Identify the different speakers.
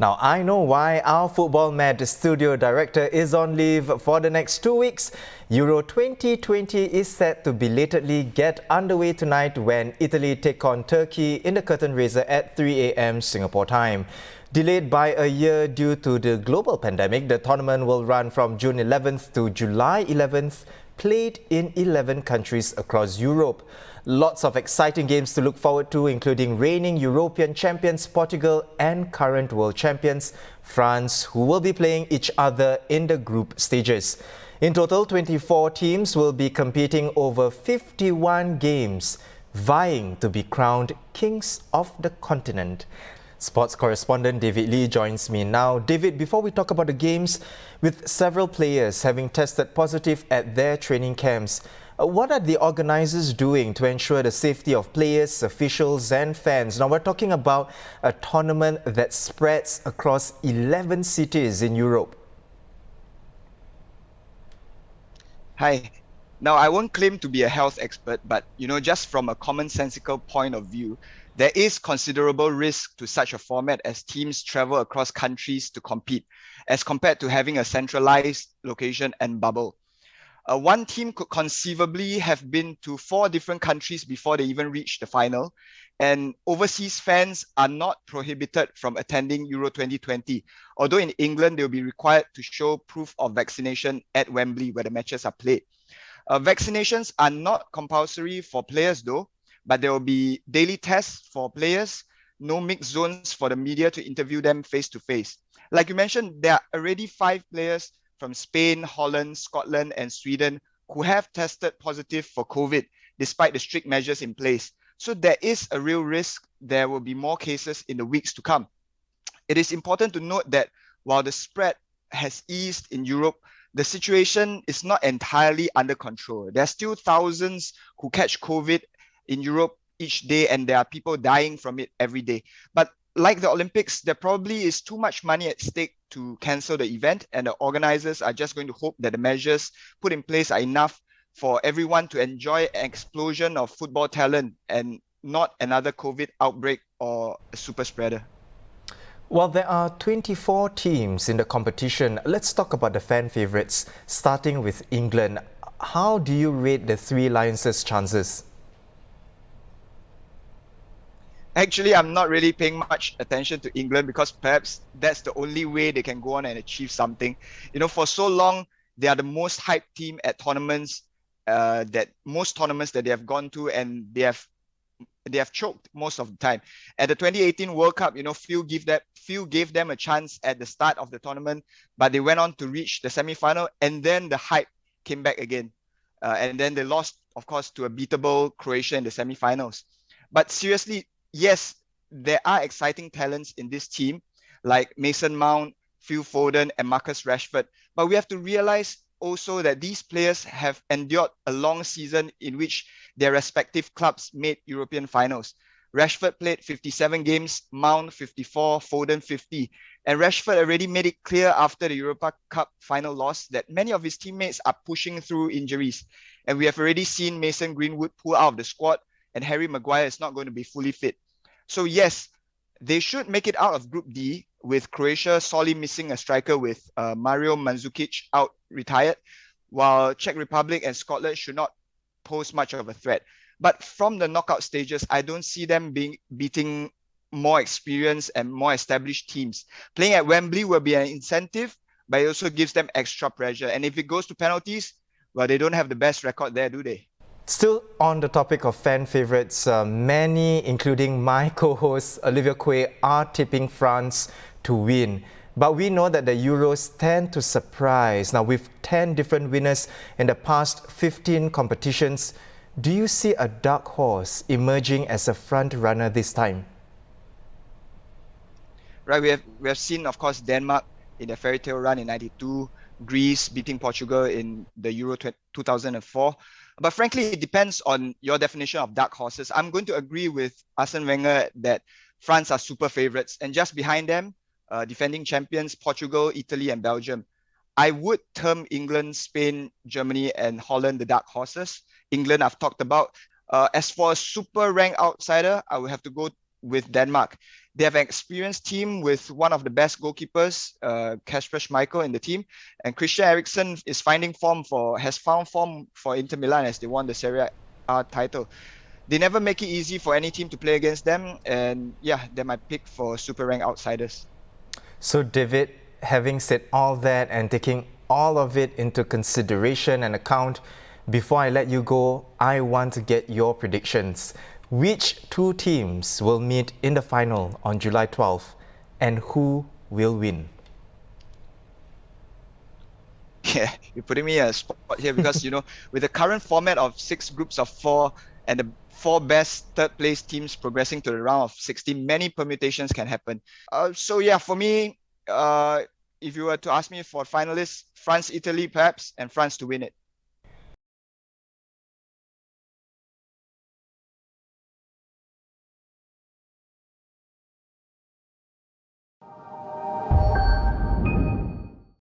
Speaker 1: Now, I know why our Football Mad studio director is on leave for the next 2 weeks. Euro 2020 is set to belatedly get underway tonight when Italy take on Turkey in the curtain raiser at 3 a.m. Singapore time. Delayed by a year due to the global pandemic, the tournament will run from June 11th to July 11th, played in 11 countries across Europe. Lots of exciting games to look forward to, including reigning European champions Portugal and current world champions France, who will be playing each other in the group stages. In total, 24 teams will be competing over 51 games, vying to be crowned kings of the continent. Sports correspondent David Lee joins me now. David, before we talk about the games, with several players having tested positive at their training camps, what are the organisers doing to ensure the safety of players, officials and fans? Now, we're talking about a tournament that spreads across 11 cities in Europe.
Speaker 2: Hi. Now, I won't claim to be a health expert, but just from a commonsensical point of view, there is considerable risk to such a format as teams travel across countries to compete, as compared to having a centralized location and bubble. One team could conceivably have been to 4 different countries before they even reached the final, and overseas fans are not prohibited from attending Euro 2020, although in England they'll be required to show proof of vaccination at Wembley where the matches are played. Vaccinations are not compulsory for players though, but there will be daily tests for players, no mixed zones for the media to interview them face to face. Like you mentioned, there are already 5 players from Spain, Holland, Scotland and Sweden who have tested positive for COVID despite the strict measures in place. So there is a real risk there will be more cases in the weeks to come. It is important to note that while the spread has eased in Europe, the situation is not entirely under control. There are still thousands who catch COVID in Europe each day, and there are people dying from it every day. But like the Olympics, there probably is too much money at stake to cancel the event, and the organizers are just going to hope that the measures put in place are enough for everyone to enjoy an explosion of football talent and not another COVID outbreak or a super spreader.
Speaker 1: Well, there are 24 teams in the competition. Let's talk about the fan favourites, starting with England. How do you rate the Three Lions' chances?
Speaker 2: Actually, I'm not really paying much attention to England because perhaps that's the only way they can go on and achieve something. For so long, they are the most hyped team at tournaments, that they have gone to, and they have choked most of the time. At the 2018 World Cup, few gave them a chance at the start of the tournament, but they went on to reach the semi-final, and then the hype came back again. And then they lost, of course, to a beatable Croatia in the semi-finals. But seriously, yes, there are exciting talents in this team, like Mason Mount, Phil Foden, and Marcus Rashford. But we have to realize also that these players have endured a long season in which their respective clubs made European finals. Rashford played 57 games, Mount 54, Foden 50. And Rashford already made it clear after the Europa Cup final loss that many of his teammates are pushing through injuries. And we have already seen Mason Greenwood pull out of the squad, and Harry Maguire is not going to be fully fit. So yes, they should make it out of Group D, with Croatia sorely missing a striker with Mario Mandzukic out retired, while Czech Republic and Scotland should not pose much of a threat. But from the knockout stages, I don't see them beating more experienced and more established teams. Playing at Wembley will be an incentive, but it also gives them extra pressure. And if it goes to penalties, well, they don't have the best record there, do they?
Speaker 1: Still on the topic of fan favourites, many, including my co-host Olivia Quay, are tipping France to win. But we know that the Euros tend to surprise. Now, with 10 different winners in the past 15 competitions, do you see a dark horse emerging as a front runner this time?
Speaker 2: Right, we have seen, of course, Denmark in their fairy tale run in '92, Greece beating Portugal in the Euro 2004. But frankly, it depends on your definition of dark horses. I'm going to agree with Arsene Wenger that France are super favourites, and just behind them, defending champions Portugal, Italy and Belgium. I would term England, Spain, Germany and Holland the dark horses. England I've talked about. As for a super ranked outsider, I would have to go with Denmark. They have an experienced team with one of the best goalkeepers, Kasper Schmeichel, in the team, and Christian Eriksen has found form for Inter Milan as they won the Serie A title. They never make it easy for any team to play against them, and yeah, they're my pick for super ranked outsiders.
Speaker 1: So, David, having said all that and taking all of it into consideration and account, before I let you go, I want to get your predictions. Which two teams will meet in the final on July 12th, and who will win?
Speaker 2: Yeah, you're putting me a spot here because, with the current format of 6 groups of 4 and the 4 best third place teams progressing to the round of 16, many permutations can happen. So yeah, for me, if you were to ask me for finalists, France, Italy perhaps, and France to win it.